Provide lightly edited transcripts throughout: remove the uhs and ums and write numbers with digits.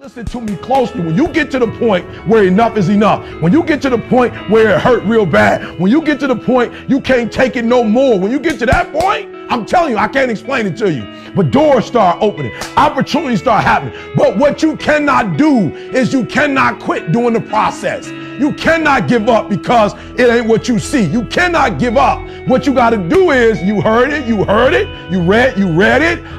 Listen to me closely. When you get to the point where enough is enough, when you get to the point where it hurt real bad, when you get to the point you can't take it no more, when you get to that point, I'm telling you, I can't explain it to you, but doors start opening, opportunities start happening. But what you cannot do is you cannot quit doing the process. You cannot give up because it ain't what you see. You cannot give up. What you got to do is, you heard it, you read it.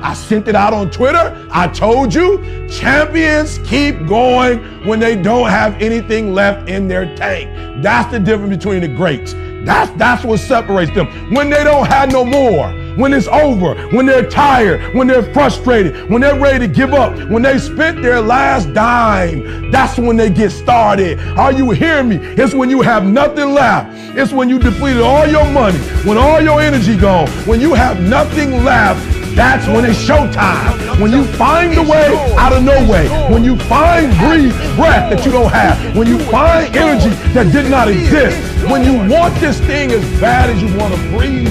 I sent it out on Twitter. I told you, champions keep going when they don't have anything left in their tank. That's the difference between the greats. That's what separates them. When they don't have no more, when it's over, when they're tired, when they're frustrated, when they're ready to give up, when they spent their last dime, that's when they get started. Are you hearing me? It's when you have nothing left. It's when you depleted all your money, when all your energy gone, when you have nothing left. That's when it's showtime. When you find a way out of no way. When you find breath that you don't have. When you find energy that did not exist. When you want this thing as bad as you want to breathe.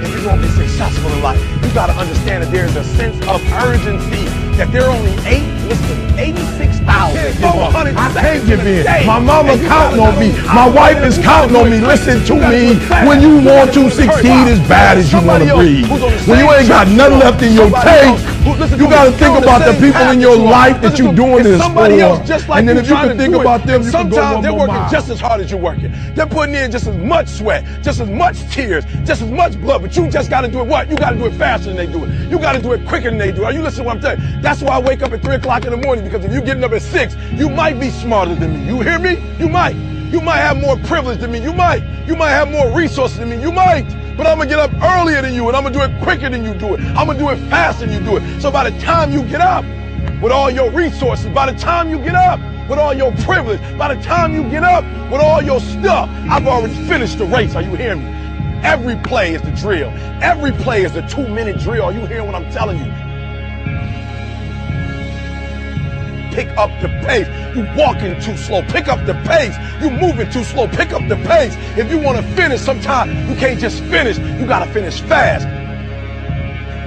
If you're going to be successful in life, you got to understand that there's a sense of urgency. That there are only 86,400. I can't give in. My mama counting on me. My wife is counting on me. Listen to me. When you want to succeed as bad as you want to breathe. When you ain't got nothing left in your tank, you got to think about the people in your life that you're doing this for. And then if you can think about them, you can go sometimes they're working mile. just as hard as you're working. They're putting in just as much sweat, just as much tears, just as much blood. But you just got to do it what? You got to do it faster than they do it. You got to do it quicker than they do it. Are you listening to what I'm telling you? That's why I wake up at 3 o'clock in the morning, because if you're getting up at 6, you might be smarter than me. You hear me? You might. You might have more privilege than me. You might. You might have more resources than me. You might. But I'm going to get up earlier than you, and I'm going to do it quicker than you do it. I'm going to do it faster than you do it. So by the time you get up with all your resources, by the time you get up with all your privilege, by the time you get up with all your stuff, I've already finished the race. Are you hearing me? Every play is the drill. Every play is a 2-minute drill. Are you hearing what I'm telling you? Pick up the pace. You walking too slow. Pick up the pace. You moving too slow. Pick up the pace. If you want to finish, sometimes you can't just finish. You got to finish fast.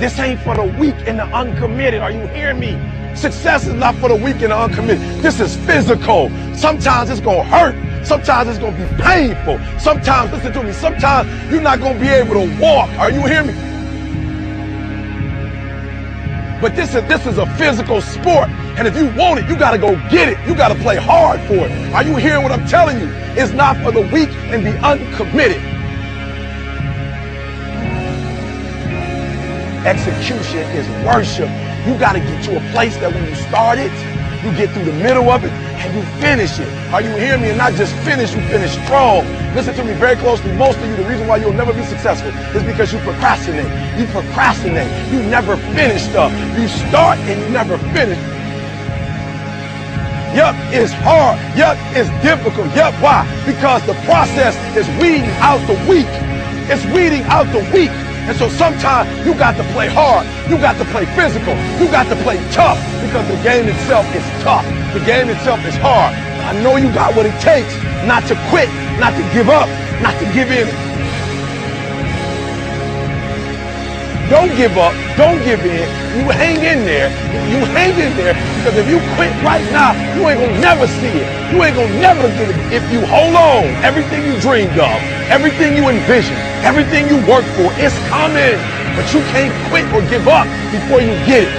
This ain't for the weak and the uncommitted. Are you hearing me? Success is not for the weak and the uncommitted. This is physical. Sometimes it's going to hurt. Sometimes it's going to be painful. Sometimes, listen to me, sometimes you're not going to be able to walk. Are you hearing me? But this is a physical sport. And if you want it, you got to go get it. You got to play hard for it. Are you hearing what I'm telling you? It's not for the weak and the uncommitted. Execution is worship. You got to get to a place that when you start it, you get through the middle of it and you finish it. Are you hearing me? And not just finish, you finish strong. Listen to me very closely. Most of you, the reason why you'll never be successful is because you procrastinate. You procrastinate. You never finish stuff. You start and you never finish. Yup, it's hard. Yup, it's difficult. Yup, why? Because the process is weeding out the weak. It's weeding out the weak. And so sometimes you got to play hard. You got to play physical. You got to play tough, because the game itself is tough. The game itself is hard. I know you got what it takes not to quit, not to give up, not to give in. Don't give up. Don't give in. You hang in there. You hang in there, because if you quit right now, you ain't gonna never see it. You ain't gonna never get it. If you hold on, everything you dreamed of, everything you envisioned, everything you worked for, it's coming. But you can't quit or give up before you get it.